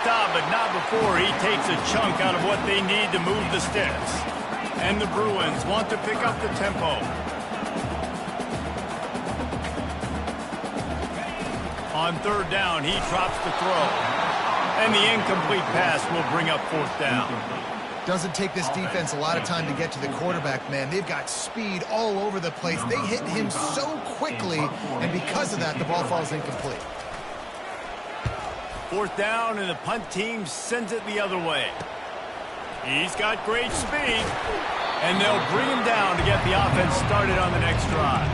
Stop, but not before he takes a chunk out of what they need to move the sticks. And the Bruins want to pick up the tempo. On third down, he drops the throw. And the incomplete pass will bring up fourth down. Doesn't take this defense a lot of time to get to the quarterback, man. They've got speed all over the place. They hit him so quickly, and because of that, the ball falls incomplete. Fourth down, and the punt team sends it the other way. He's got great speed, and they'll bring him down to get the offense started on the next drive.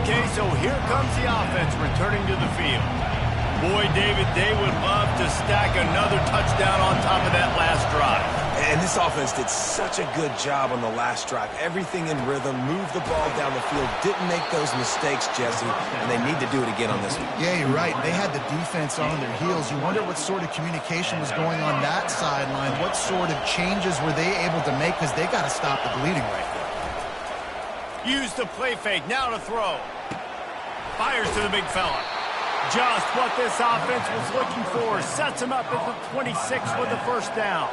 Okay, so here comes the offense returning to the field. Boy, David, they would love to stack another touchdown on top of that last drive. And this offense did such a good job on the last drive. Everything in rhythm, moved the ball down the field, didn't make those mistakes, Jesse, and they need to do it again on this one. Yeah, you're right. They had the defense on their heels. You wonder what sort of communication was going on that sideline. What sort of changes were they able to make, because they got to stop the bleeding right now. Use the play fake, now to throw. Fires to the big fella. Just what this offense was looking for. Sets him up at the 26 with the first down.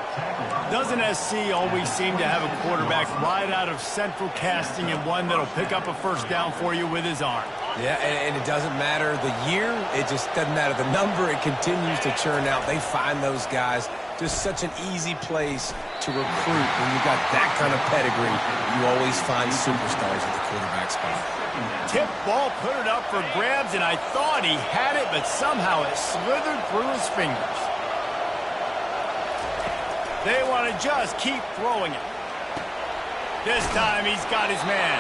Doesn't SC always seem to have a quarterback right out of central casting and one that'll pick up a first down for you with his arm? Yeah, and it doesn't matter the year. It just doesn't matter the number. It continues to churn out. They find those guys. Just such an easy place to recruit. When you've got that kind of pedigree, you always find superstars at the quarterback spot. Tip ball, put it up for grabs, and I thought he had it, but somehow it slithered through his fingers. They want to just keep throwing it. This time he's got his man.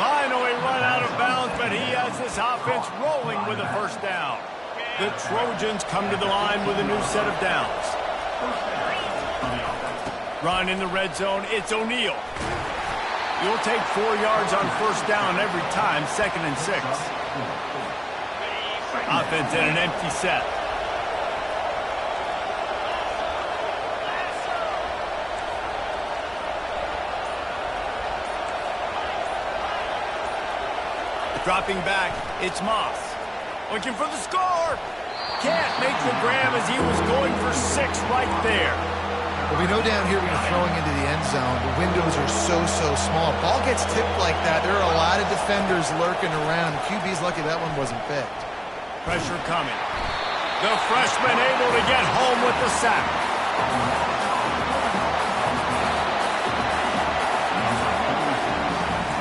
Finally run out of bounds, but he has this offense rolling with a first down. The Trojans come to the line with a new set of downs. Run in the red zone, it's O'Neal. You'll take 4 yards on first down every time, 2nd and 6. Offense in an empty set. Dropping back, it's Moss. Looking for the score. Can't make the grab as he was going for 6 right there. Well, we know down here when you're throwing into the end zone, the windows are so small. Ball gets tipped like that. There are a lot of defenders lurking around. QB's lucky that one wasn't picked. Pressure coming. The freshman able to get home with the sack.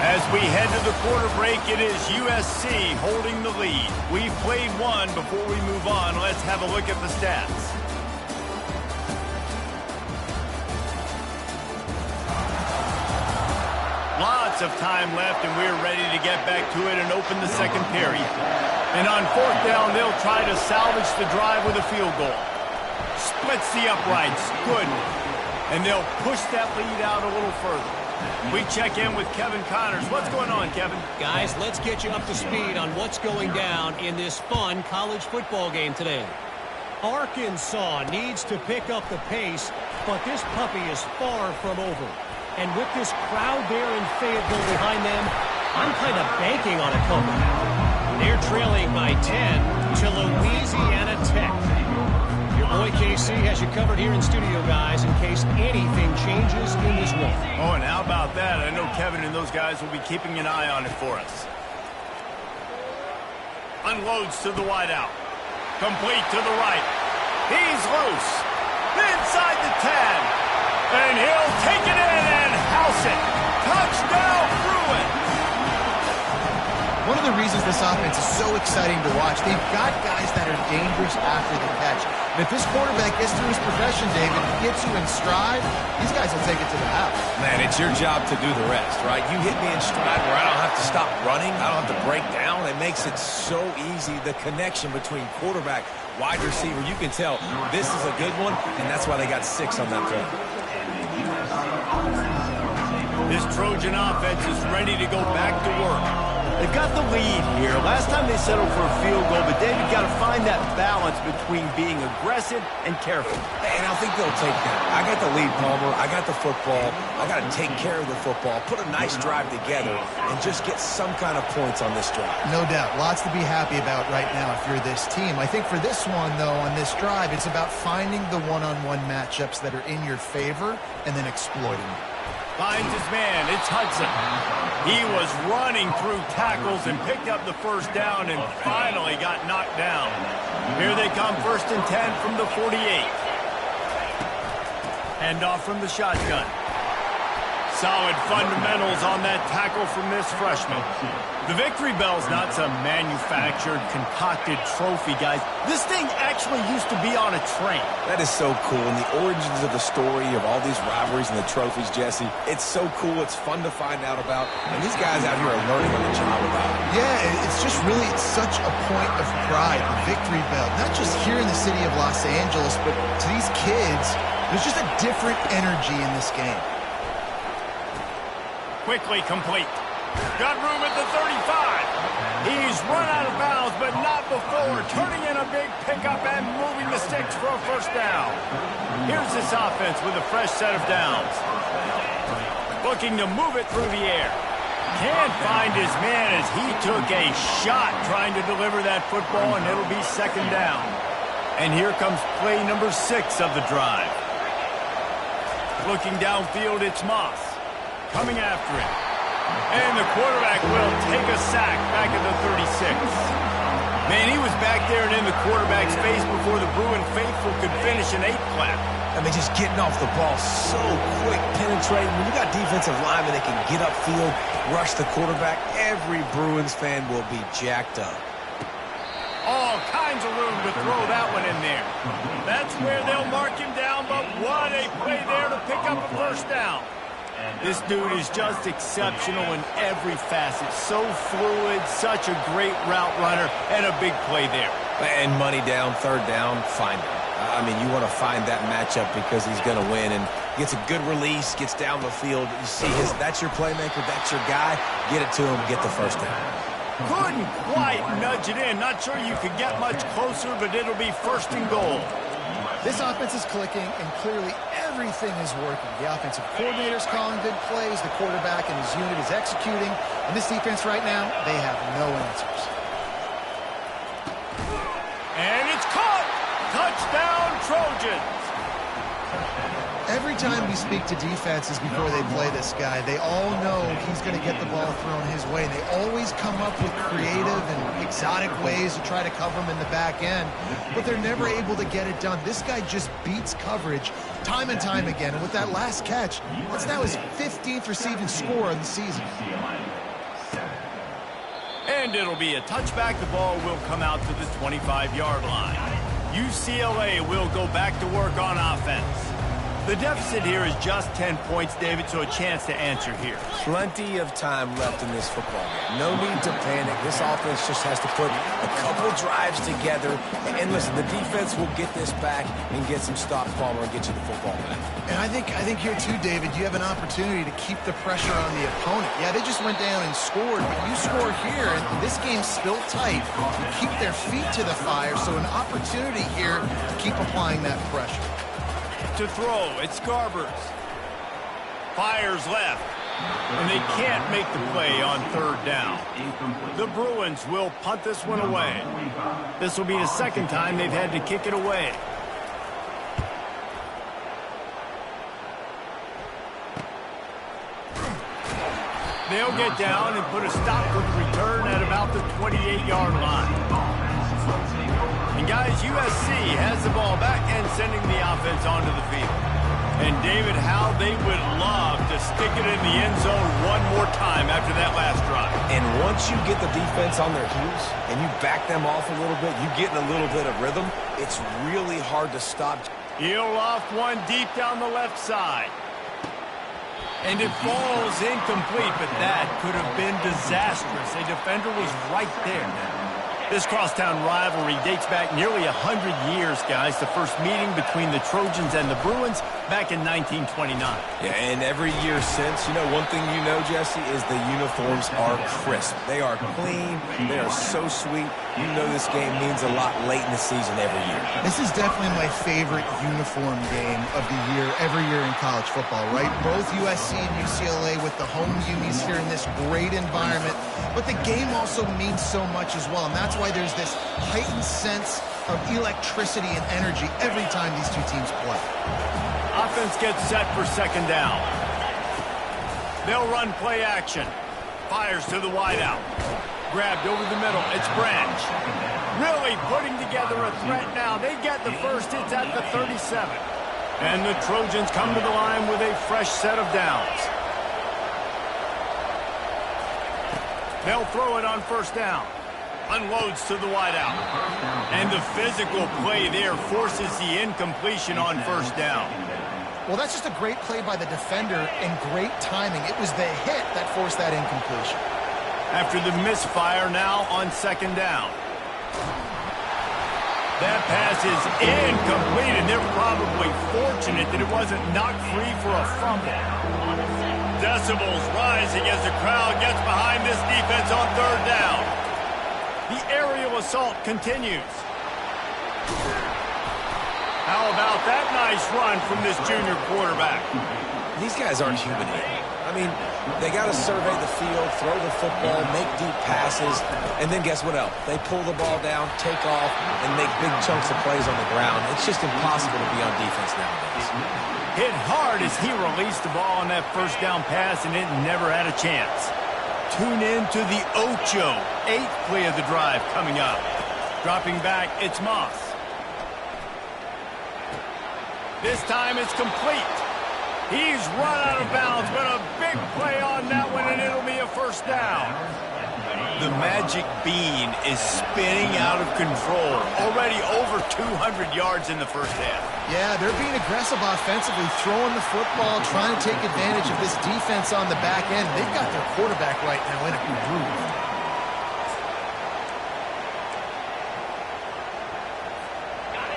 As we head to the quarter break, it is USC holding the lead. We've played one. Before we move on, let's have a look at the stats. Lots of time left, and we're ready to get back to it and open the second period. And on fourth down, they'll try to salvage the drive with a field goal. Splits the uprights. Good. And they'll push that lead out a little further. We check in with Kevin Connors. What's going on, Kevin? Guys, let's get you up to speed on what's going down in this fun college football game today. Arkansas needs to pick up the pace, but this puppy is far from over. And with this crowd there in Fayetteville behind them, I'm kind of banking on a comeback. They're trailing by 10 to Louisiana Tech. Your boy KC has you covered here in studio, guys, in case anything changes in this one. Oh, and how about that? I know Kevin and those guys will be keeping an eye on it for us. Unloads to the wideout. Complete to the right. He's loose. Inside the 10. And he'll take it in and house it. Touchdown, Bruins. One of the reasons this offense is so exciting to watch, they've got guys that are dangerous after the catch. And if this quarterback gets through his progression, David, gets you in stride, these guys will take it to the house. Man, it's your job to do the rest, right? You hit me in stride where I don't have to stop running. I don't have to break down. It makes it so easy, the connection between quarterback, wide receiver. You can tell this is a good one, and that's why they got 6 on that throw. This Trojan offense is ready to go back to work. They've got the lead here. Last time they settled for a field goal, but David got to find that balance between being aggressive and careful. And I think they'll take that. I got the lead, Palmer. I got the football. I got to take care of the football, put a nice drive together, and just get some kind of points on this drive. No doubt. Lots to be happy about right now if you're this team. I think for this one, though, on this drive, it's about finding the one-on-one matchups that are in your favor and then exploiting them. Finds his man. It's Hudson. He was running through tackles and picked up the first down and finally got knocked down. Here they come, 1st and 10 from the 48. Handoff from the shotgun. Solid fundamentals on that tackle from this freshman. The victory bell's not some manufactured, concocted trophy, guys. This thing actually used to be on a train. That is so cool. And the origins of the story of all these rivalries and the trophies, Jesse, it's so cool. It's fun to find out about. And these guys out here are learning on the job about it. Yeah, it's just really such a point of pride, the victory bell. Not just here in the city of Los Angeles, but to these kids, there's just a different energy in this game. Quickly complete. Got room at the 35. He's run out of bounds, but not before turning in a big pickup and moving the sticks for a first down. Here's this offense with a fresh set of downs. Looking to move it through the air. Can't find his man as he took a shot trying to deliver that football, and it'll be 2nd down. And here comes play number 6 of the drive. Looking downfield, it's Moss. Coming after it. And the quarterback will take a sack back at the 36. Man, he was back there and in the quarterback's face before the Bruin faithful could finish an 8 clap. I mean, just getting off the ball so quick, penetrating. When you got defensive linemen that can get upfield, rush the quarterback, every Bruins fan will be jacked up. All kinds of room to throw that one in there. That's where they'll mark him down, but what a play there to pick up a first down. This dude is just exceptional in every facet. So fluid, such a great route runner, and a big play there. And money down, 3rd down, find him. I mean, you want to find that matchup because he's going to win and gets a good release, gets down the field. You see that's your playmaker, that's your guy. Get it to him, get the first down. Couldn't quite nudge it in. Not sure you could get much closer, but it'll be 1st and goal. This offense is clicking, and clearly everything is working. The offensive coordinator's calling good plays, the quarterback and his unit is executing, and this defense right now, they have no answers. And it's caught! Touchdown, Trojans! Every time we speak to defenses before they play this guy, they all know he's going to get the ball thrown his way. And they always come up with creative and exotic ways to try to cover him in the back end, but they're never able to get it done. This guy just beats coverage time and time again. And with that last catch, that's now his 15th receiving score of the season. And it'll be a touchback. The ball will come out to the 25-yard line. UCLA will go back to work on offense. The deficit here is just 10 points, David, so a chance to answer here. Plenty of time left in this football game. No need to panic. This offense just has to put a couple drives together. And listen, the defense will get this back and get some stops, Palmer, and get you the football back. And I think here too, David, you have an opportunity to keep the pressure on the opponent. Yeah, they just went down and scored, but you score here, and this game's still tight. You keep their feet to the fire, so an opportunity here to keep applying that pressure. To throw, it's Garbers. Fires left, and they can't make the play on 3rd down. The Bruins will punt this one away. This will be the 2nd time they've had to kick it away. They'll get down and put a stop to the return at about the 28-yard line. And guys, USC has the ball back and sending the offense onto the field. And David, how they would love to stick it in the end zone one more time after that last drive. And once you get the defense on their heels and you back them off a little bit, you get in a little bit of rhythm, it's really hard to stop. He'll loft one deep down the left side. And it falls incomplete, but that could have been disastrous. A defender was right there. This crosstown rivalry dates back nearly 100 years, guys. The first meeting between the Trojans and the Bruins back in 1929. Yeah, and every year since, you know, one thing you know, Jesse, is the uniforms are crisp. They are clean. They are so sweet. You know this game means a lot late in the season every year. This is definitely my favorite uniform game of the year, every year in college football, right? Both USC and UCLA with the home unis here in this great environment. But the game also means so much as well, and that's why there's this heightened sense of electricity and energy every time these two teams play. Offense gets set for second down. They'll run play action. Fires to the wideout. Grabbed over the middle. It's Branch. Really putting together a threat now. They get the first. It's at the 37. And the Trojans come to the line with a fresh set of downs. They'll throw it on first down. Unloads to the wideout. And the physical play there forces the incompletion on first down. Well, that's just a great play by the defender and great timing. It was the hit that forced that incompletion. After the misfire, now on second down. That pass is incomplete, and they're probably fortunate that it wasn't knocked free for a fumble. Decibels rising as the crowd gets behind this defense on third down. The aerial assault continues. How about that nice run from this junior quarterback? These guys aren't human. I mean, they got to survey the field, throw the football, make deep passes, and then guess what else? They pull the ball down, take off, and make big chunks of plays on the ground. It's just impossible to be on defense nowadays. Hit hard as he released the ball on that first down pass, and it never had a chance. Tune in to the Ocho, 8th play of the drive coming up. Dropping back, it's Moss. This time it's complete. He's run out of bounds, but a big play on that one, and it'll be a first down. The magic bean is spinning out of control. Already over 200 yards in the first half. Yeah, they're being aggressive offensively, throwing the football, trying to take advantage of this defense on the back end. They've got their quarterback right now in a groove.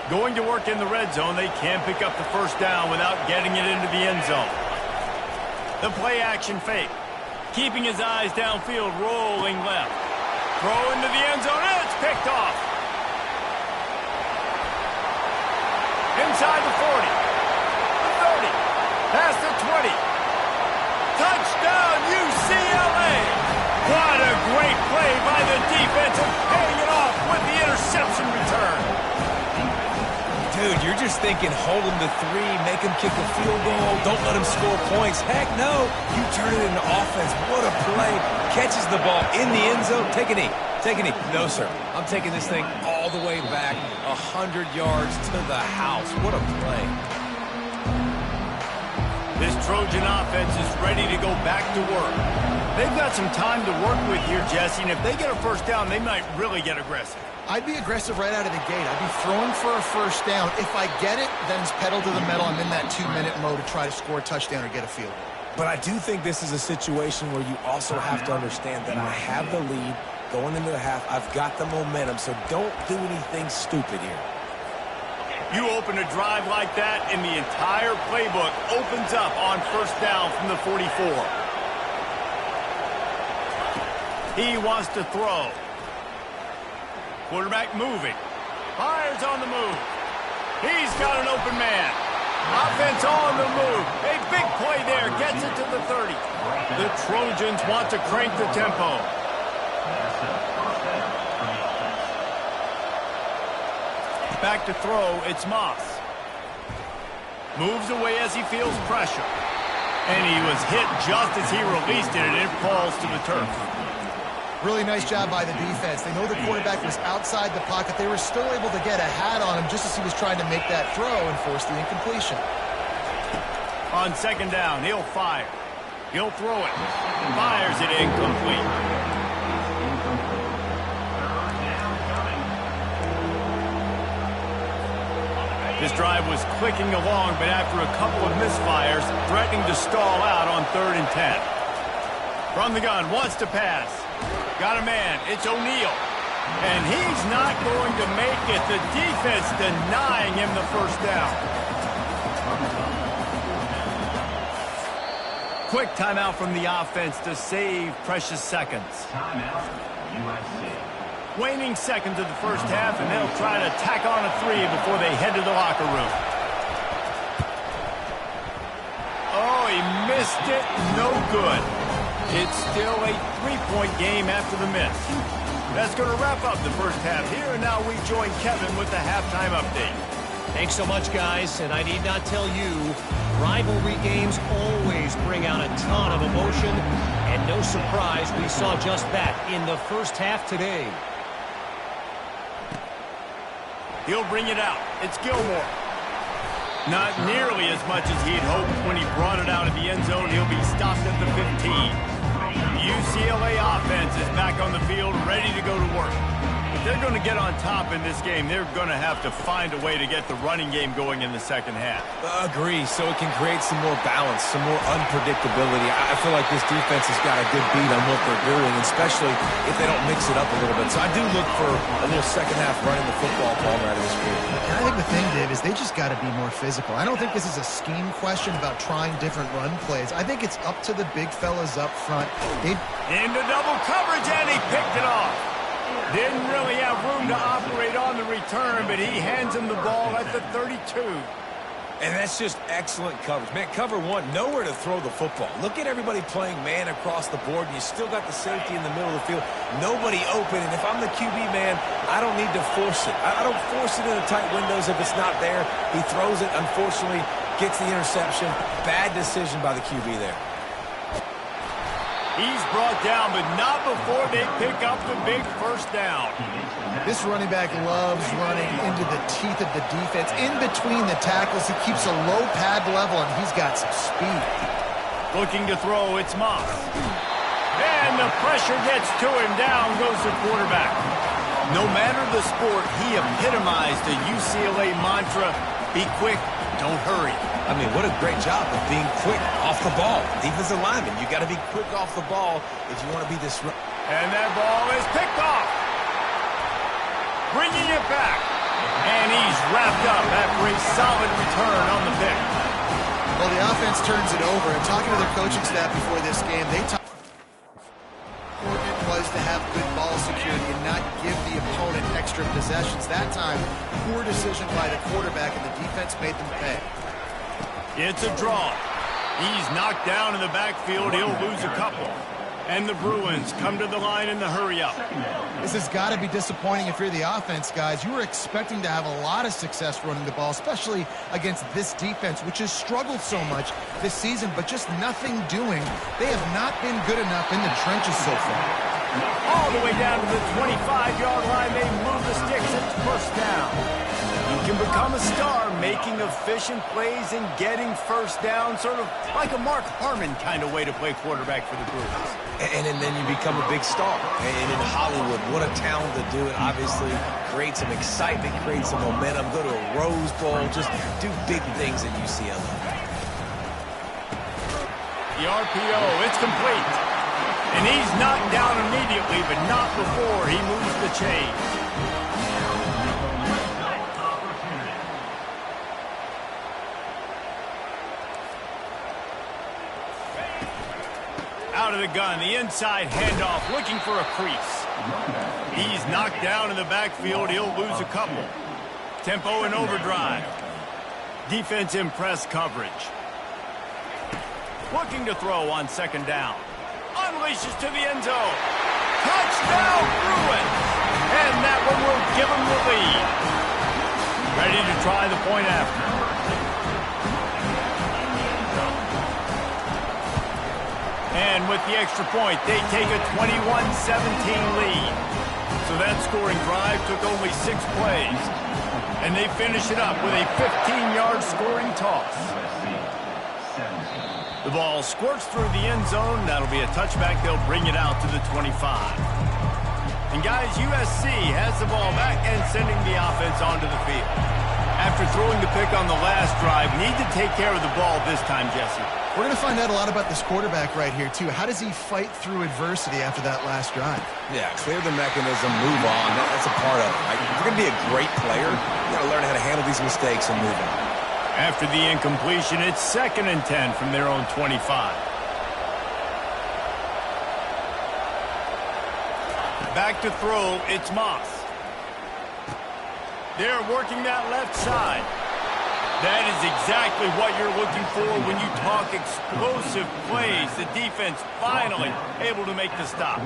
Going to work in the red zone, they can't pick up the first down without getting it into the end zone. The play action fake. Keeping his eyes downfield, rolling left. Throw into the end zone, and it's picked off. Inside the 40. The 30. Past the 20. Touchdown, UCLA! What a great play by the defense and paying it off with the interception return. Dude, you're just thinking, hold him to 3, make him kick a field goal, don't let him score points. Heck no, you turn it into offense. What a play. Catches the ball in the end zone. Take a knee. Take a knee. No, sir. I'm taking this thing all the way back 100 yards to the house. What a play. This Trojan offense is ready to go back to work. They've got some time to work with here, Jesse, and if they get a first down, they might really get aggressive. I'd be aggressive right out of the gate. I'd be throwing for a first down. If I get it, then it's pedal to the metal. I'm in that 2-minute mode to try to score a touchdown or get a field goal. But I do think this is a situation where you also have to understand that I have the lead going into the half. I've got the momentum, so don't do anything stupid here. You open a drive like that, and the entire playbook opens up on first down from the 44. He wants to throw. Quarterback moving. Fires on the move. He's got an open man. Offense on the move. A big play there. Gets it to the 30. The Trojans want to crank the tempo. Back to throw. It's Moss. Moves away as he feels pressure. And he was hit just as he released it, and it falls to the turf. Really nice job by the defense. They know the quarterback was outside the pocket. They were still able to get a hat on him just as he was trying to make that throw and force the incompletion. On second down, he'll fire. He'll throw it. Fires it incomplete. This drive was clicking along, but after a couple of misfires, threatening to stall out on 3rd and 10. From the gun, wants to pass. Got a man. It's O'Neal. And he's not going to make it. The defense denying him the first down. Quick timeout from the offense to save precious seconds. Timeout, USC. Waning seconds of the first half, and they'll try to tack on a 3 before they head to the locker room. Oh, he missed it. No good. It's still a 3-point game after the miss. That's going to wrap up the first half here, and now we join Kevin with the halftime update. Thanks so much, guys, and I need not tell you, rivalry games always bring out a ton of emotion, and no surprise we saw just that in the first half today. He'll bring it out. It's Gilmore. Not nearly as much as he'd hoped when he brought it out of the end zone. He'll be stopped at the 15. The UCLA offense is back on the field, ready to go to work. If they're going to get on top in this game, they're going to have to find a way to get the running game going in the second half. Agree, so it can create some more balance, some more unpredictability. I feel like this defense has got a good beat on what they're doing, especially if they don't mix it up a little bit. So I do look for a little second half running the football ball right out of this group. And I think the thing, Dave, is they just got to be more physical. I don't think this is a scheme question about trying different run plays. I think it's up to the big fellas up front. Into double coverage, and he picked it off. Didn't really have room to operate on the return, but he hands him the ball at the 32. And that's just excellent coverage. Man, cover one, nowhere to throw the football. Look at everybody playing man across the board, and you still got the safety in the middle of the field. Nobody open, and if I'm the QB man, I don't need to force it. I don't force it into tight windows if it's not there. He throws it, unfortunately, gets the interception. Bad decision by the QB there. He's brought down, but not before they pick up the big first down. This running back loves running into the teeth of the defense. In between the tackles, he keeps a low pad level, and he's got some speed. Looking to throw, it's Moss. And the pressure gets to him. Down goes the quarterback. No matter the sport, he epitomized the UCLA mantra, be quick, don't hurry. I mean, what a great job of being quick off the ball. Defensive lineman, you got to be quick off the ball if you want to be this. And that ball is picked off. Bringing it back. And he's wrapped up after a solid return on the pick. Well, the offense turns it over. And talking to their coaching staff before this game, they talked important was to have good ball security and not give the opponent extra possessions. That time, poor decision by the quarterback, and the defense made them pay. It's a draw. He's knocked down in the backfield. He'll lose a couple. And the Bruins come to the line in the hurry-up. This has got to be disappointing if you're the offense, guys. You were expecting to have a lot of success running the ball, especially against this defense, which has struggled so much this season, but just nothing doing. They have not been good enough in the trenches so far. All the way down to the 25-yard line. They move the sticks. It's first down. You can become a star making efficient plays and getting first down, sort of like a Mark Harmon kind of way to play quarterback for the Bruins. And then you become a big star. And in Hollywood, what a talent to do it. Obviously, create some excitement, create some momentum, go to a Rose Bowl, just do big things at UCLA. The RPO, it's complete. And he's knocked down immediately, but not before he moves the chains. Out of the gun, the inside handoff, looking for a crease. He's knocked down in the backfield. He'll lose a couple. Tempo and overdrive. Defense in press coverage. Looking to throw on second down. Unleashes to the end zone. Touchdown, Bruins! And that one will give them the lead. Ready to try the point after. And with the extra point, they take a 21-17 lead. So that scoring drive took only 6 plays. And they finish it up with a 15-yard scoring toss. The ball squirts through the end zone. That'll be a touchback. They'll bring it out to the 25. And guys, USC has the ball back and sending the offense onto the field. After throwing the pick on the last drive, need to take care of the ball this time, Jesse. We're going to find out a lot about this quarterback right here, too. How does he fight through adversity after that last drive? Yeah, clear the mechanism, move on. That's a part of it, right? If you're going to be a great player, you got to learn how to handle these mistakes and move on. After the incompletion, it's 2nd and 10 from their own 25. Back to throw, it's Moss. They're working that left side. That is exactly what you're looking for when you talk explosive plays. The defense finally able to make the stop.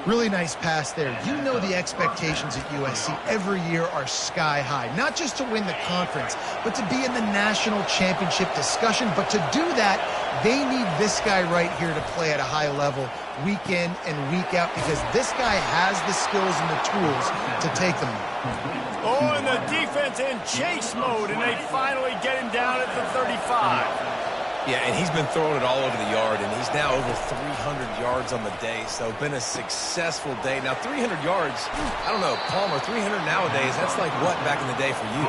Really nice pass there. You know the expectations at USC every year are sky high. Not just to win the conference, but to be in the national championship discussion. But to do that, they need this guy right here to play at a high level week in and week out, because this guy has the skills and the tools to take them there. Oh, and the defense in chase mode, and they finally get him down at the 35. Yeah, and he's been throwing it all over the yard, and he's now over 300 yards on the day, so been a successful day. Now, 300 yards, I don't know, Palmer, 300 nowadays, that's like what back in the day for you?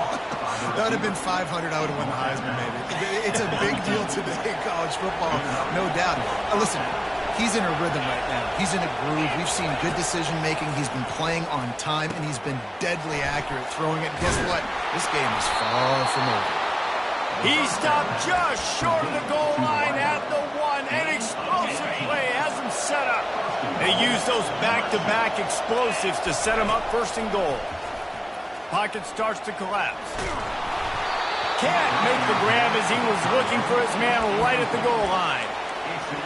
That would have been 500, I would have won the Heisman, maybe. It's a big deal today in college football, no doubt. Listen, he's in a rhythm right now. He's in a groove. We've seen good decision-making. He's been playing on time, and he's been deadly accurate throwing it. And guess what? This game is far from over. He stopped just short of the goal line at the 1. An explosive play has him set up. They use those back-to-back explosives to set him up 1st and goal. Pocket starts to collapse. Can't make the grab as he was looking for his man right at the goal line.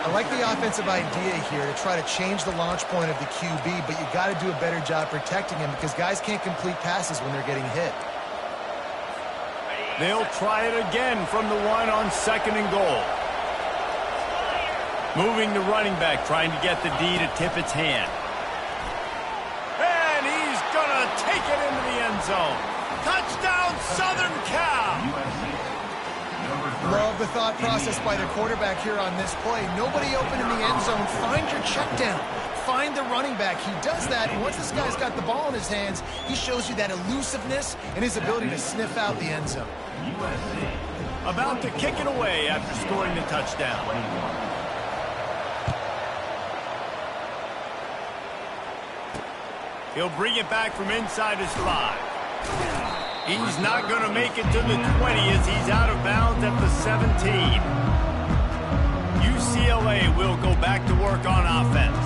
I like the offensive idea here to try to change the launch point of the QB, but you got to do a better job protecting him, because guys can't complete passes when they're getting hit. They'll try it again from the 1 on 2nd and goal. Moving the running back, trying to get the D to tip its hand. And he's going to take it into the end zone. Touchdown, Southern Cal! Love the thought process by the quarterback here on this play. Nobody open in the end zone. Find your check down. Find the running back. He does that, and once this guy's got the ball in his hands, he shows you that elusiveness and his ability to sniff out the end zone. About to kick it away after scoring the touchdown. He'll bring it back from inside his 5. He's not going to make it to the 20 as he's out of bounds at the 17. UCLA will go back to work on offense.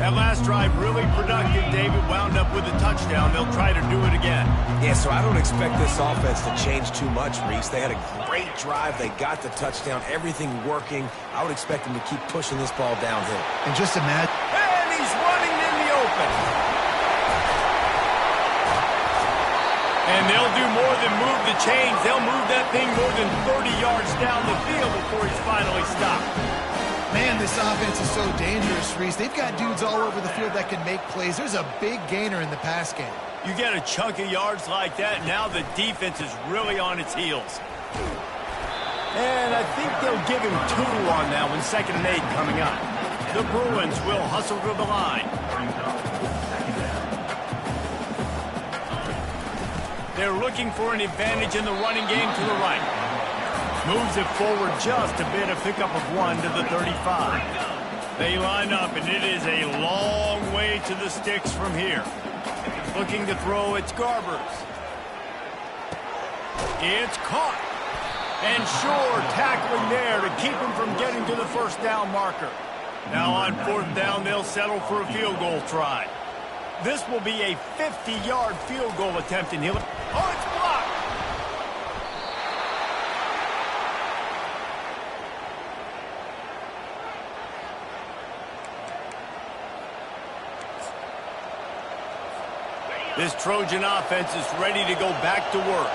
That last drive really productive. David wound up with a touchdown. They'll try to do it again. Yeah, so I don't expect this offense to change too much, Reese. They had a great drive. They got the touchdown. Everything working. I would expect them to keep pushing this ball downhill. And just imagine. And he's running in the open. And they'll do more than move the chains. They'll move that thing more than 30 yards down the field before he's finally stopped. Man, this offense is so dangerous, Reese. They've got dudes all over the field that can make plays. There's a big gainer in the pass game. You get a chunk of yards like that, now the defense is really on its heels. And I think they'll give him 2 on that one, 2nd and 8 coming up. The Bruins will hustle to the line. They're looking for an advantage in the running game to the right. Moves it forward just a bit, a pickup of 1 to the 35. They line up, and it is a long way to the sticks from here. Looking to throw, it's Garbers. It's caught. And Shore tackling there to keep him from getting to the 1st down marker. Now on 4th down, they'll settle for a field goal try. This will be a 50-yard field goal attempt, and he'll... Oh, it's blocked! This Trojan offense is ready to go back to work.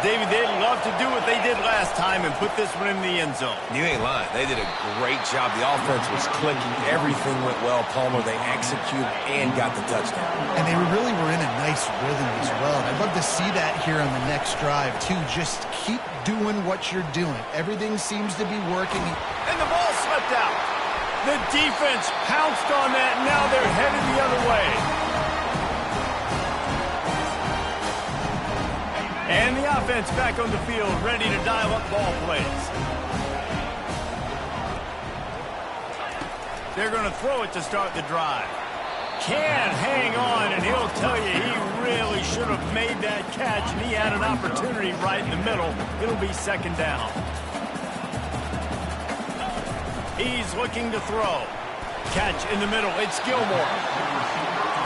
David, they'd love to do what they did last time and put this one in the end zone. You ain't lying. They did a great job. The offense was clicking. Everything went well. Palmer, they executed and got the touchdown. And they really were in a nice rhythm as well. And I'd love to see that here on the next drive, too. Just keep doing what you're doing. Everything seems to be working. And the ball slipped out. The defense pounced on that. Now they're headed the other way. And the offense back on the field, ready to dial up ball plays. They're going to throw it to start the drive. Can't hang on, and he'll tell you he really should have made that catch, and he had an opportunity right in the middle. It'll be second down. He's looking to throw. Catch in the middle. It's Gilmore.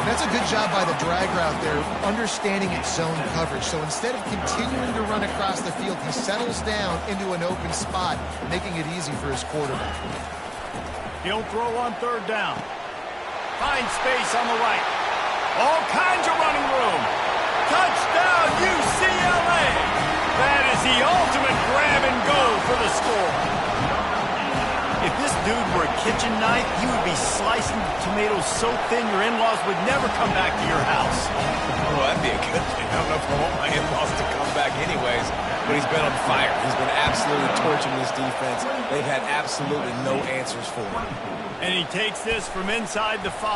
That's a good job by the drag route there, understanding its zone coverage. So instead of continuing to run across the field, he settles down into an open spot, making it easy for his quarterback. He'll throw on third down. Finds space on the right. All kinds of running room. Touchdown, UCLA. That is the ultimate grab and go for the score. If this dude were a kitchen knife, he would be slicing tomatoes so thin your in-laws would never come back to your house. Well, that'd be a good thing. I don't know if I want my in-laws to come back anyways, but he's been on fire. He's been absolutely torching this defense. They've had absolutely no answers for him. And he takes this from inside the 5.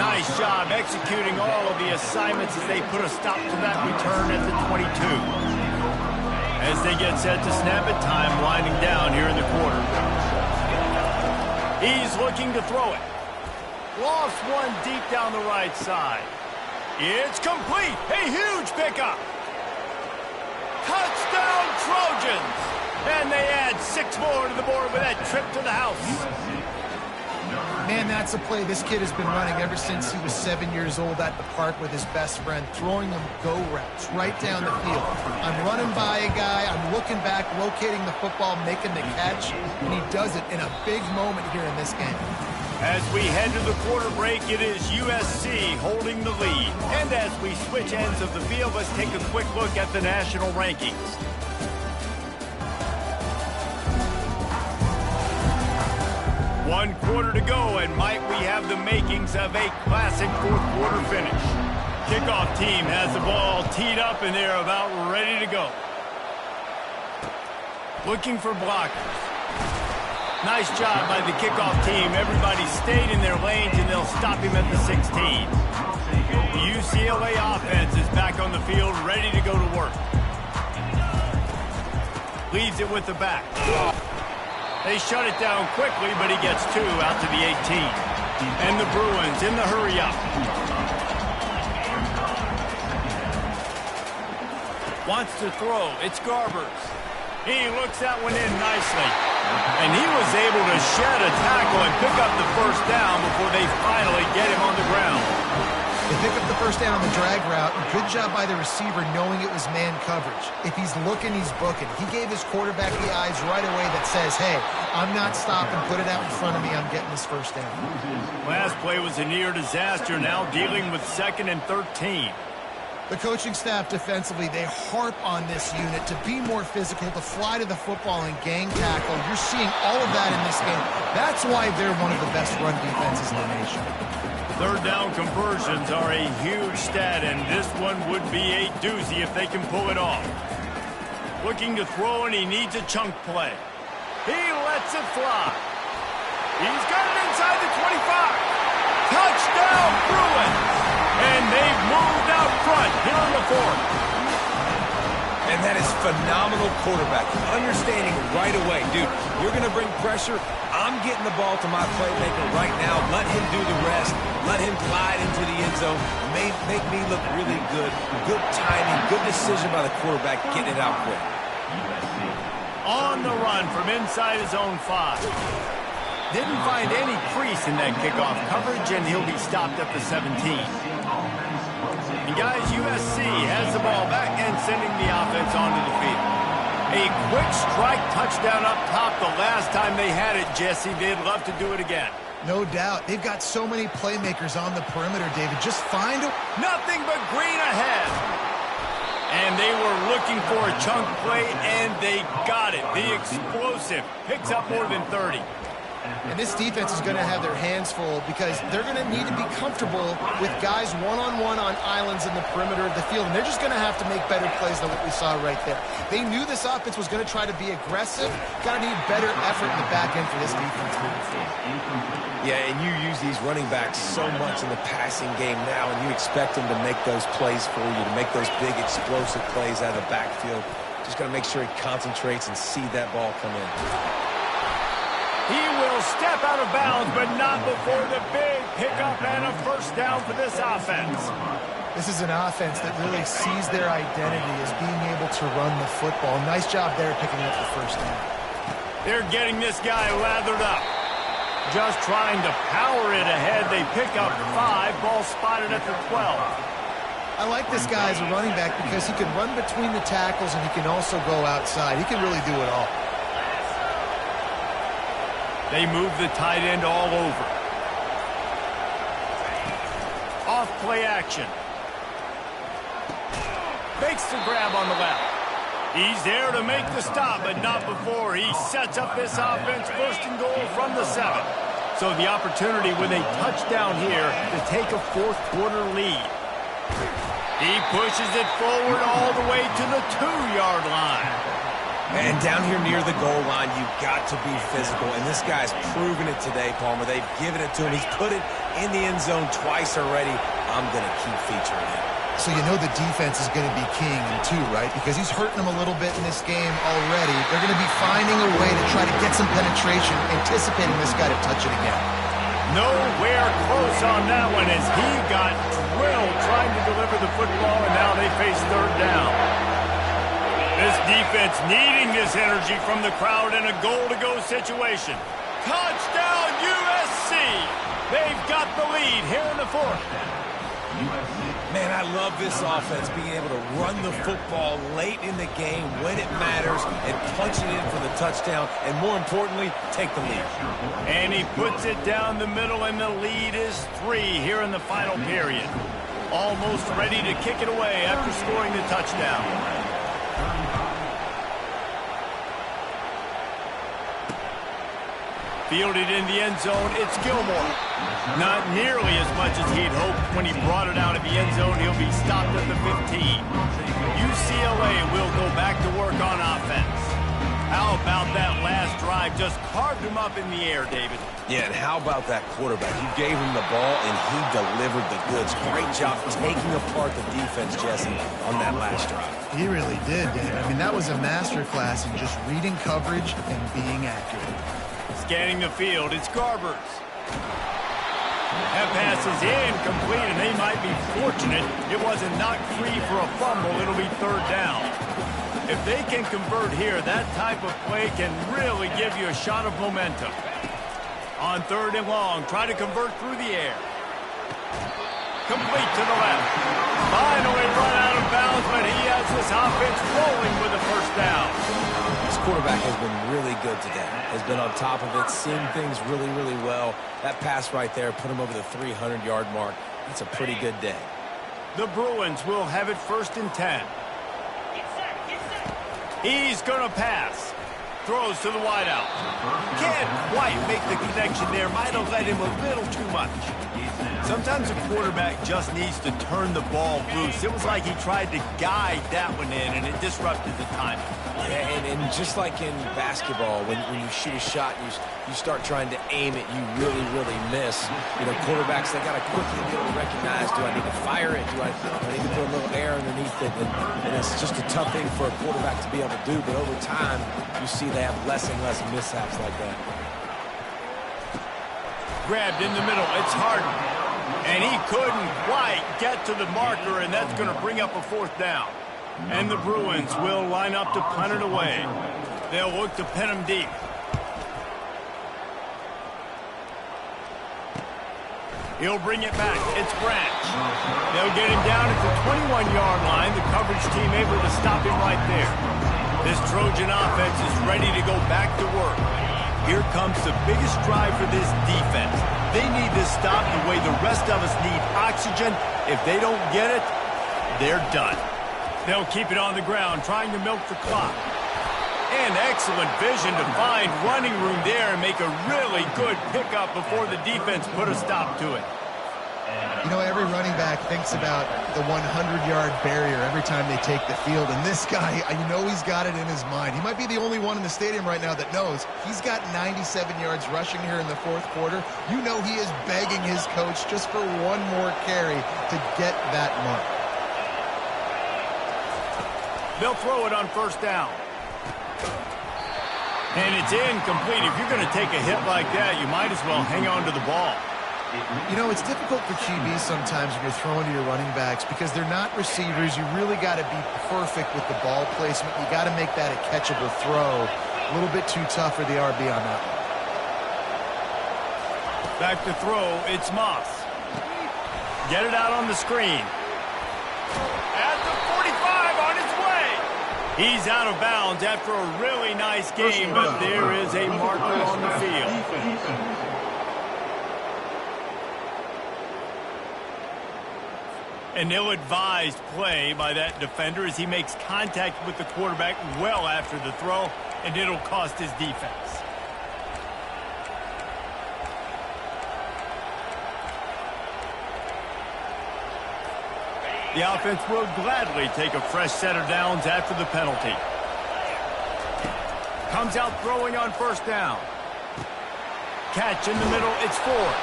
Nice job executing all of the assignments as they put a stop to that return at the 22. As they get set to snap it, time winding down here in the quarter. He's looking to throw it. Lost one deep down the right side. It's complete. A huge pickup. Touchdown Trojans. And they add 6 more to the board with that trip to the house. Man, that's a play this kid has been running ever since he was 7 years old at the park with his best friend, throwing them go routes right down the field. I'm running by a guy, I'm looking back, locating the football, making the catch, and he does it in a big moment here in this game. As we head to the quarter break, it is USC holding the lead. And as we switch ends of the field, let's take a quick look at the national rankings. One quarter to go, and might we have the makings of a classic fourth quarter finish. Kickoff team has the ball teed up, and they're about ready to go. Looking for blockers. Nice job by the kickoff team. Everybody stayed in their lanes, and they'll stop him at the 16. The UCLA offense is back on the field, ready to go to work. Leaves it with the back. They shut it down quickly, but he gets 2 out to the 18. And the Bruins in the hurry-up. Wants to throw. It's Garbers. He looks that one in nicely. And he was able to shed a tackle and pick up the first down before they finally get him on the ground. They pick up the first down on the drag route. Good job by the receiver knowing it was man coverage. If he's looking, he's booking. He gave his quarterback the eyes right away that says, hey, I'm not stopping. Put it out in front of me. I'm getting this first down. Last play was a near disaster. Now dealing with 2nd and 13. The coaching staff defensively, they harp on this unit to be more physical, to fly to the football and gang tackle. You're seeing all of that in this game. That's why they're one of the best run defenses in the nation. Third down conversions are a huge stat, and this one would be a doozy if they can pull it off. Looking to throw, and he needs a chunk play. He lets it fly. He's got it inside the 25. Touchdown, Bruins! And they've moved out front here in the 4th. And that is phenomenal quarterback. Understanding right away, dude, you're going to bring pressure. I'm getting the ball to my playmaker right now. Let him do the rest. Let him glide into the end zone. Make me look really good. Good timing, good decision by the quarterback, getting it out quick. On the run from inside his own 5. Didn't find any crease in that kickoff coverage, and he'll be stopped at the 17. And guys, USC has the ball back and sending the offense onto the field. A quick strike touchdown up top the last time they had it, Jesse. They'd love to do it again. No doubt. They've got so many playmakers on the perimeter, David. Just find them. Nothing but green ahead. And they were looking for a chunk play, and they got it. The explosive picks up more than 30. And this defense is going to have their hands full because they're going to need to be comfortable with guys one-on-one on islands in the perimeter of the field. And they're just going to have to make better plays than what we saw right there. They knew this offense was going to try to be aggressive. Going to need better effort in the back end for this defense moving forward. Yeah, and you use these running backs so much in the passing game now, and you expect them to make those plays for you, to make those big explosive plays out of the backfield. Just got to make sure he concentrates and see that ball come in. He will step out of bounds, but not before the big pickup and a first down for this offense. This is an offense that really sees their identity as being able to run the football. Nice job there picking up the first down. They're getting this guy lathered up. Just trying to power it ahead. They pick up 5. Ball spotted at the 12. I like this guy as a running back because he can run between the tackles and he can also go outside. He can really do it all. They move the tight end all over. Off play action. Makes the grab on the left. He's there to make the stop, but not before he sets up this offense first and goal from the 7. So the opportunity with a touchdown here to take a fourth-quarter lead. He pushes it forward all the way to the 2-yard line. And down here near the goal line, you've got to be physical. And this guy's proven it today, Palmer. They've given it to him. He's put it in the end zone twice already. I'm going to keep featuring him. So you know the defense is going to be king in 2, right? Because he's hurting them a little bit in this game already. They're going to be finding a way to try to get some penetration, anticipating this guy to touch it again. Nowhere close on that one as he got drilled trying to deliver the football, and now they face third down. This defense needing this energy from the crowd in a goal-to-go situation. Touchdown, USC! They've got the lead here in the 4th. Man, I love this offense being able to run the football late in the game when it matters and punch it in for the touchdown and, more importantly, take the lead. And he puts it down the middle, and the lead is 3 here in the final period. Almost ready to kick it away after scoring the touchdown. Fielded in the end zone, it's Gilmore. Not nearly as much as he'd hoped when he brought it out of the end zone. He'll be stopped at the 15. UCLA will go back to work on offense. How about that last drive? Just carved him up in the air, David. Yeah, and how about that quarterback? You gave him the ball, and he delivered the goods. Great job taking apart the defense, Jesse, on that last drive. He really did, Dave. I mean, that was a masterclass in just reading coverage and being accurate. Scanning the field, it's Garbers. That pass is incomplete, and they might be fortunate it wasn't knocked free for a fumble. It'll be third down. If they can convert here, that type of play can really give you a shot of momentum. On 3rd and long, try to convert through the air. Complete to the left. Finally run out of bounds, but he has this offense rolling with a first down. This quarterback has been really good today. Has been on top of it, seeing things really, really well. That pass right there put him over the 300-yard mark. That's a pretty good day. The Bruins will have it 1st and 10. He's going to pass. Throws to the wideout. Can't quite make the connection there. Might have led him a little too much. Sometimes a quarterback just needs to turn the ball loose. It was like he tried to guide that one in, and it disrupted the timing. Yeah, and just like in basketball, when you shoot a shot, you start trying to aim it, you really, really miss. You know, quarterbacks, they got to quickly be able to recognize, do I need to fire it? Do I need to put a little air underneath it? And it's just a tough thing for a quarterback to be able to do, but over time, you see they have less and less mishaps like that. Grabbed in the middle, it's Harden. And he couldn't quite get to the marker, and that's going to bring up a 4th down. And the Bruins will line up to punt it away. They'll look to pin him deep. He'll bring it back. It's Branch. They'll get him down at the 21-yard line. The coverage team able to stop him right there. This Trojan offense is ready to go back to work. Here comes the biggest drive for this defense. They need this stop the way the rest of us need oxygen. If they don't get it, they're done. They'll keep it on the ground, trying to milk the clock. And excellent vision to find running room there and make a really good pickup before the defense put a stop to it. You know, every running back thinks about the 100-yard barrier every time they take the field, and this guy, you know he's got it in his mind. He might be the only one in the stadium right now that knows he's got 97 yards rushing here in the fourth quarter. You know he is begging his coach just for one more carry to get that mark. They'll throw it on first down. And it's incomplete. If you're going to take a hit like that, you might as well hang on to the ball. You know, it's difficult for QBs sometimes when you're throwing to your running backs because they're not receivers. You really got to be perfect with the ball placement. You got to make that a catchable throw. A little bit too tough for the RB on that one. Back to throw, it's Moss. Get it out on the screen. At the 45 on his way. He's out of bounds after a really nice game, but there is a marker on the field. An ill-advised play by that defender as he makes contact with the quarterback well after the throw, and it'll cost his defense. The offense will gladly take a fresh set of downs after the penalty. Comes out throwing on first down. Catch in the middle, it's Ford.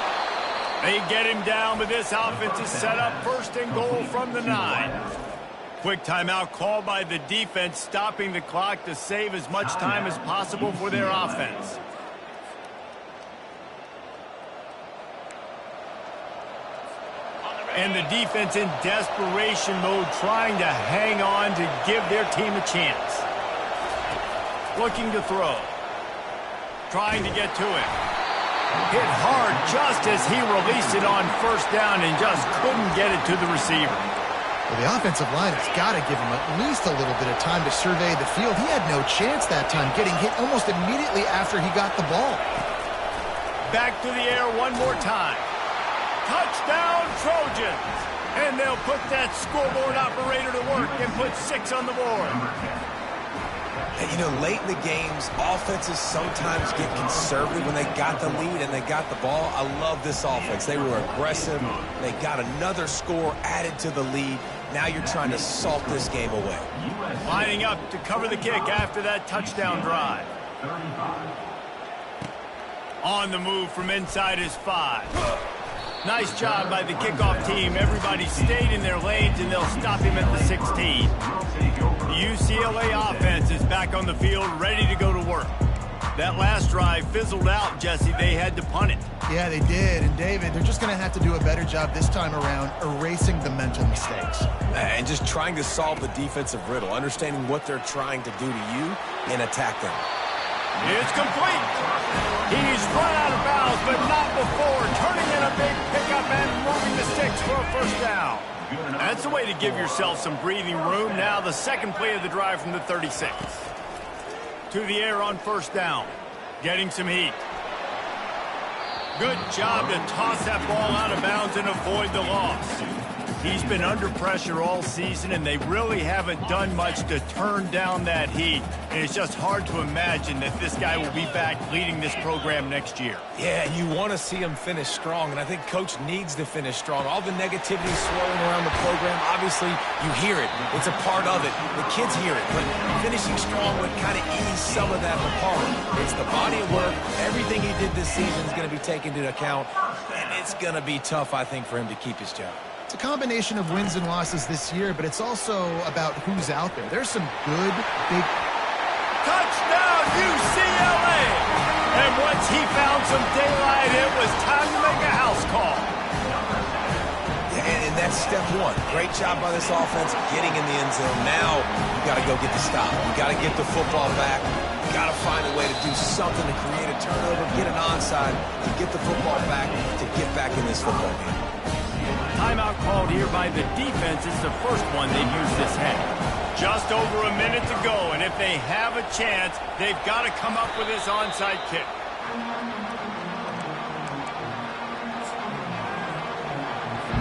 They get him down, but this offense is set up first and goal from the 9. Quick timeout called by the defense, stopping the clock to save as much time as possible for their offense. And the defense in desperation mode, trying to hang on to give their team a chance. Looking to throw. Trying to get to it. Hit hard just as he released it on first down and just couldn't get it to the receiver. Well, the offensive line has got to give him at least a little bit of time to survey the field. He had no chance that time, getting hit almost immediately after he got the ball. Back to the air one more time. Touchdown, Trojans! And they'll put that scoreboard operator to work and put 6 on the board. And, you know, late in the games, offenses sometimes get conservative when they got the lead and they got the ball. I love this offense. They were aggressive. They got another score added to the lead. Now you're trying to salt this game away. Lining up to cover the kick after that touchdown drive. On the move from inside his 5. Nice job by the kickoff team. Everybody stayed in their lanes, and they'll stop him at the 16. The UCLA offense is back on the field, ready to go to work. That last drive fizzled out, Jesse. They had to punt it. Yeah, they did. And, David, they're just going to have to do a better job this time around erasing the mental mistakes. And just trying to solve the defensive riddle, understanding what they're trying to do to you and attack them. It's complete. He's run out of bounds, but not before turning in a big pickup and moving the sticks for a first down. That's a way to give yourself some breathing room. Now the second play of the drive from the 36. To the air on first down. Getting some heat. Good job to toss that ball out of bounds and avoid the loss. He's been under pressure all season, and they really haven't done much to turn down that heat. And it's just hard to imagine that this guy will be back leading this program next year. Yeah, you want to see him finish strong, and I think Coach needs to finish strong. All the negativity swirling around the program, obviously you hear it. It's a part of it. The kids hear it, but finishing strong would kind of ease some of that apart. It's the body of work. Everything he did this season is going to be taken into account, and it's going to be tough, I think, for him to keep his job. It's a combination of wins and losses this year, but it's also about who's out there. There's some good, big... Touchdown, UCLA! And once he found some daylight, it was time to make a house call. Yeah, and that's step one. Great job by this offense getting in the end zone. Now you got to go get the stop. You got to get the football back. You got to find a way to do something to create a turnover, get an onside, to get the football back, to get back in this football game. Timeout called here by the defense. It's the first one they've used this half. Just over a minute to go, and if they have a chance, they've got to come up with this onside kick.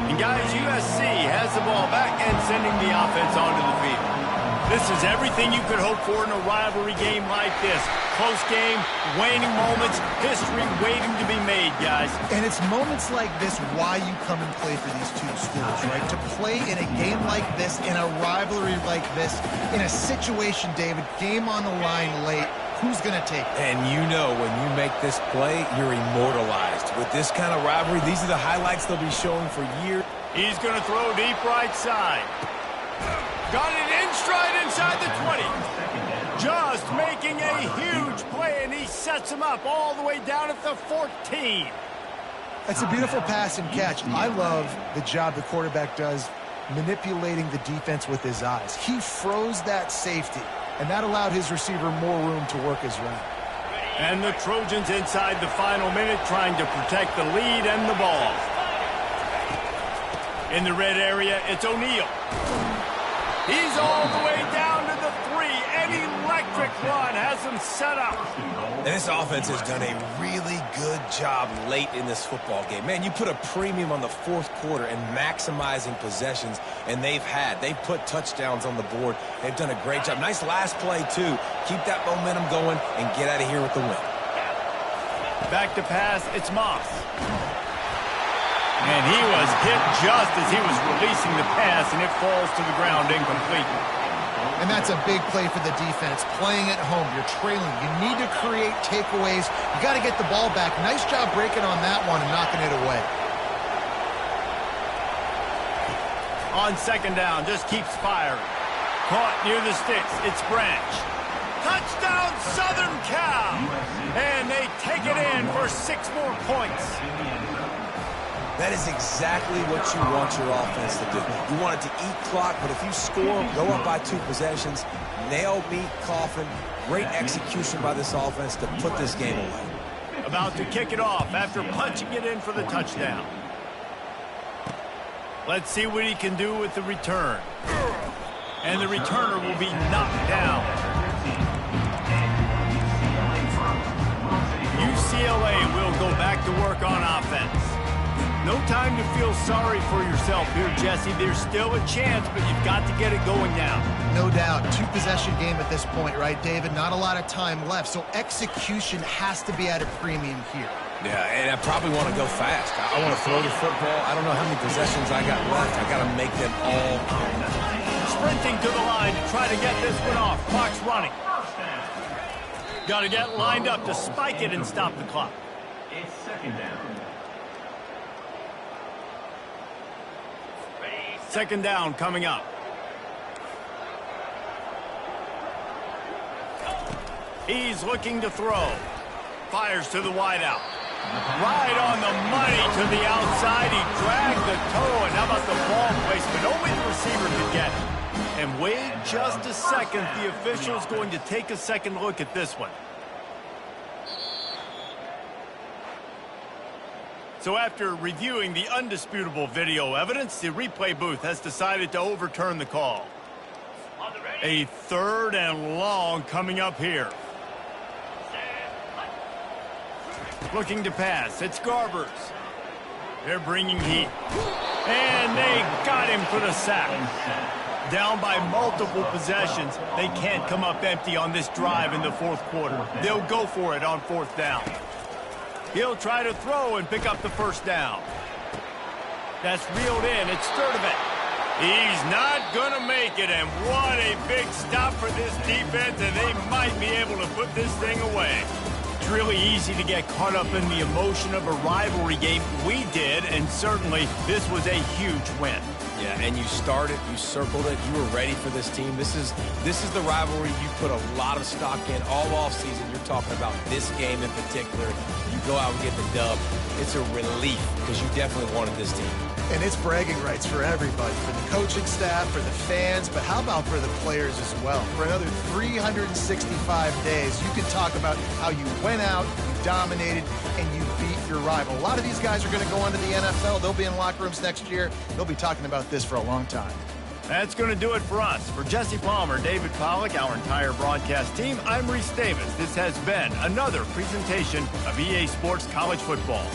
And guys, USC has the ball back and sending the offense onto the field. This is everything you could hope for in a rivalry game like this. Close game, waning moments, history waiting to be made, guys. And it's moments like this why you come and play for these two schools, right? To play in a game like this, in a rivalry like this, in a situation, David, game on the line late, who's going to take it? And you know when you make this play, you're immortalized. With this kind of rivalry, these are the highlights they'll be showing for years. He's going to throw deep right side. Got it in stride inside the 20. Just making a huge play, and he sets him up all the way down at the 14. That's a beautiful pass and catch. I love the job the quarterback does manipulating the defense with his eyes. He froze that safety, and that allowed his receiver more room to work his route. And the Trojans inside the final minute trying to protect the lead and the ball. In the red area, it's O'Neal. He's all the way down to the 3. An electric run has him set up. And this offense has done a really good job late in this football game. Man, you put a premium on the fourth quarter and maximizing possessions, and they've put touchdowns on the board. They've done a great job. Nice last play, too. Keep that momentum going and get out of here with the win. Back to pass, it's Moss. And he was hit just as he was releasing the pass, and it falls to the ground incomplete. And that's a big play for the defense. Playing at home, you're trailing. You need to create takeaways. You got to get the ball back. Nice job breaking on that one and knocking it away. On second down, just keeps firing. Caught near the sticks. It's Branch. Touchdown, Southern Cal! And they take it in for 6 more points. That is exactly what you want your offense to do. You want it to eat clock, but if you score, go up by 2 possessions, nail, meet, coffin. Great execution by this offense to put this game away. About to kick it off after punching it in for the touchdown. Let's see what he can do with the return. And the returner will be knocked down. UCLA will go back to work on offense. No time to feel sorry for yourself here, Jesse. There's still a chance, but you've got to get it going now. No doubt. 2-possession game at this point, right, David? Not a lot of time left, so execution has to be at a premium here. Yeah, and I probably want to go fast. I want to throw the football. I don't know how many possessions I got left. I got to make them all count. Sprinting to the line to try to get this one off. Clock's running. Got to get lined up to spike it and stop the clock. It's second down. Second down coming up. He's looking to throw. Fires to the wideout. Right on the money to the outside. He dragged the toe, and how about the ball placement? Only the receiver could get it. And wait just a second. The official's going to take a second look at this one. So after reviewing the undisputable video evidence, the replay booth has decided to overturn the call. A 3rd and long coming up here. Looking to pass. It's Garbers. They're bringing heat. And they got him for the sack. Down by multiple possessions. They can't come up empty on this drive in the 4th quarter. They'll go for it on 4th down. He'll try to throw and pick up the 1st down. That's reeled in. It's Sturdivant. He's not going to make it, and what a big stop for this defense, and they might be able to put this thing away. It's really easy to get caught up in the emotion of a rivalry game. We did, and certainly this was a huge win. Yeah, and you started, you circled it, you were ready for this team. This is the rivalry you put a lot of stock in all offseason. You're talking about this game in particular. You go out and get the dub. It's a relief because you definitely wanted this team. And it's bragging rights for everybody, for the coaching staff, for the fans, but how about for the players as well? For another 365 days, you can talk about how you went out, you dominated, and you beat your rival. A lot of these guys are going to go on to the NFL. They'll be in locker rooms next year. They'll be talking about this for a long time. That's going to do it for us. For Jesse Palmer, David Pollack, our entire broadcast team, I'm Reese Davis. This has been another presentation of EA Sports College Football.